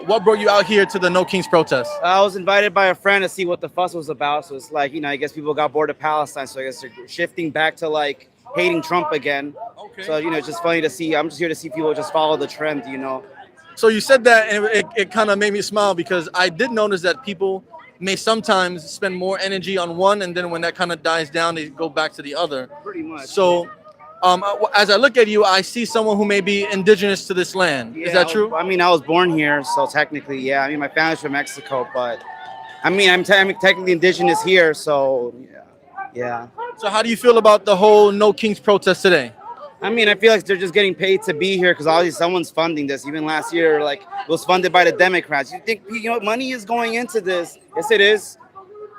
what brought you out here to the No Kings protest? I was invited by a friend to see what the fuss was about. So it's like, I guess people got bored of Palestine. So I guess they're shifting back to like hating Trump again. Okay. So, it's just funny to see. I'm just here to see people just follow the trend. So you said that, and it kind of made me smile because I did notice that people may sometimes spend more energy on one, and then when that kind of dies down, they go back to the other. Pretty much. So, as I look at you, I see someone who may be indigenous to this land. Yeah, Is that true? I was born here, so technically, yeah. My family's from Mexico, but I'm technically indigenous here, so yeah. So how do you feel about the whole No Kings protest today? I feel like they're just getting paid to be here because obviously someone's funding this. Even last year, like it was funded by the Democrats. You think money is going into this? Yes, it is.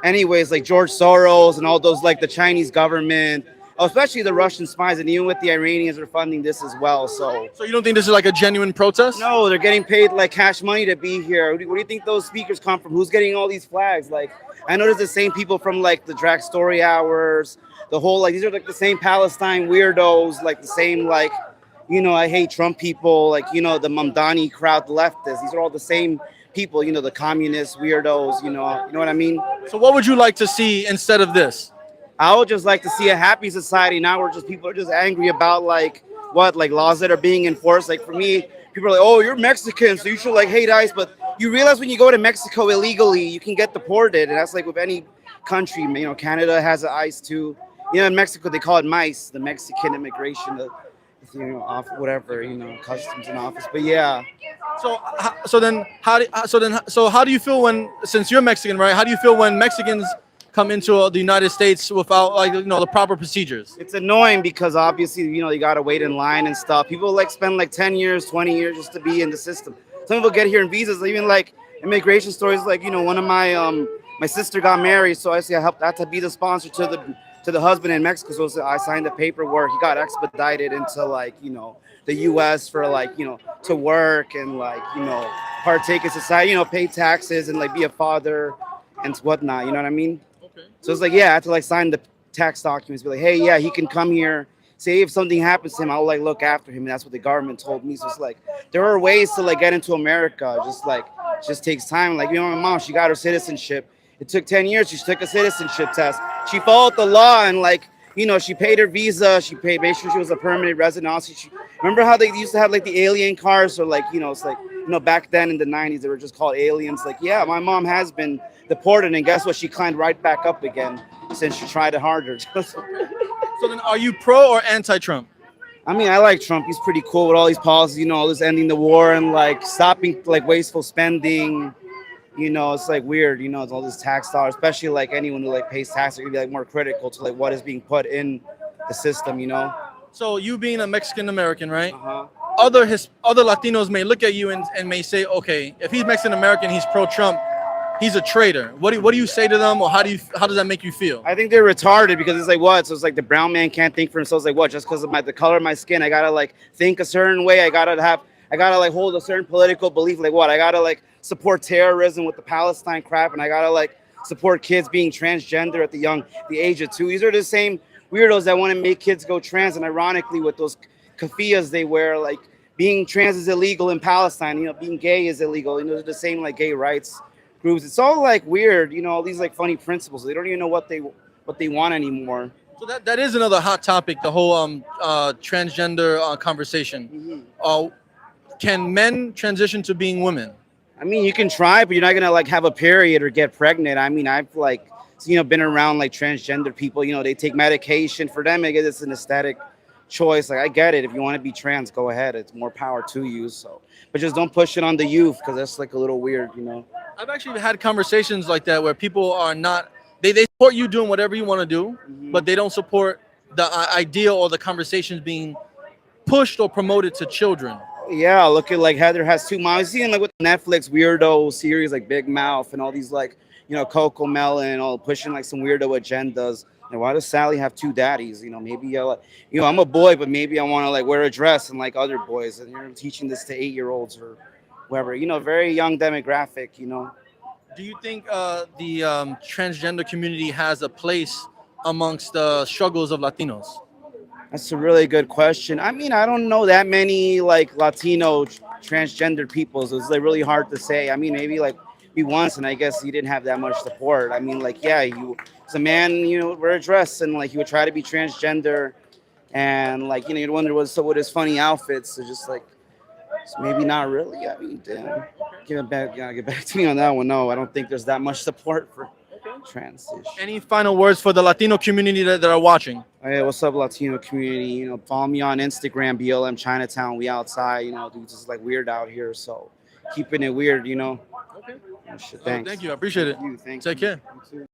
Anyways, like George Soros and all those, like the Chinese government, especially the Russian spies, and even with the Iranians are funding this as well. So you don't think this is like a genuine protest? No, they're getting paid like cash money to be here. Where do you think those speakers come from? Who's getting all these flags? Like I know there's the same people from like the Drag Story Hours. The whole these are like the same Palestine weirdos, like the same I hate Trump people, the Mamdani crowd, the leftists. These are all the same people, the communist weirdos, you know what I mean? So what would you like to see instead of this? I would just like to see a happy society. Now people are just angry about laws that are being enforced. Like for me, people are like, oh, you're Mexican, so you should hate ICE. But you realize when you go to Mexico illegally, you can get deported. And that's like with any country, Canada has an ICE too. In Mexico, they call it MICE, the Mexican Immigration, customs and office. But yeah. So how do you feel when, since you're Mexican, right? How do you feel when Mexicans come into the United States without the proper procedures? It's annoying because obviously, you gotta wait in line and stuff. People spend 10 years, 20 years just to be in the system. Some people get here in visas, even immigration stories. One of my sister got married, so I had to be the sponsor to the husband in Mexico. So I signed the paperwork. He got expedited into the U.S. for to work and partake in society, pay taxes and be a father and whatnot. You know what I mean? Okay. So it's I had to sign the tax documents. Be like, hey, yeah, he can come here. Say if something happens to him, I'll look after him. And that's what the government told me. So it's there are ways to get into America. Just takes time. My mom, she got her citizenship. It took 10 years. She took a citizenship test. She followed the law and she paid her visa. She made sure she was a permanent resident. Also, remember how they used to have the alien cars or it's back then in the 90s, they were just called aliens. Yeah, my mom has been deported and guess what? She climbed right back up again since she tried it harder. So then are you pro or anti-Trump? I like Trump. He's pretty cool with all these policies, this ending the war and stopping wasteful spending. It's weird, it's all this tax dollars, especially anyone who pays tax, they're gonna be more critical to what is being put in the system, So you being a Mexican American, right? Uh-huh. Other Latinos may look at you and may say, okay, if he's Mexican American, he's pro-Trump, he's a traitor. What do you say to them, or how does that make you feel? I think they're retarded because it's what? So it's the brown man can't think for himself. It's what? Just because of the color of my skin, I gotta think a certain way. I gotta hold a certain political belief. What? I gotta support terrorism with the Palestine crap, and I gotta support kids being transgender at the age of 2. These are the same weirdos that want to make kids go trans, and ironically, with those keffiyehs they wear, being trans is illegal in Palestine. Being gay is illegal. They're the same gay rights groups. It's all weird. All these funny principles. They don't even know what they want anymore. So that is another hot topic, the whole transgender conversation. Mm-hmm. Can men transition to being women? You can try, but you're not gonna have a period or get pregnant. I've been around transgender people. They take medication. For them, I guess it's an aesthetic choice. I get it. If you want to be trans, go ahead. It's more power to you. So, but just don't push it on the youth because that's a little weird. I've actually had conversations like that where people are not. They support you doing whatever you want to do, Mm-hmm. but they don't support the idea or the conversations being pushed or promoted to children. Yeah, look at Heather has 2 moms. You seen with Netflix weirdo series Big Mouth and all these Coco Melon all pushing some weirdo agendas. And why does Sally have 2 daddies? Maybe I'm a boy, but maybe I want to wear a dress and other boys. And you're teaching this to 8-year-olds or whoever. Very young demographic. Do you think the transgender community has a place amongst the struggles of Latinos? That's a really good question. I don't know that many Latino transgender people. So it's like really hard to say. I mean, maybe like he once, and I guess he didn't have that much support. I mean, like, yeah, you as a man, would wear a dress and like he would try to be transgender, and like you'd wonder what's up with his funny outfits. So just like maybe not really. I mean, damn. Get back to me on that one. No, I don't think there's that much support for transition. Any final words for the Latino community that are watching? Hey, what's up, Latino community? Follow me on Instagram, BLM Chinatown. We outside. Dude, it's like weird out here, so keeping it weird. Okay. Shit, Oh, thanks. thank you. I appreciate it. Thank you. Take care. You too.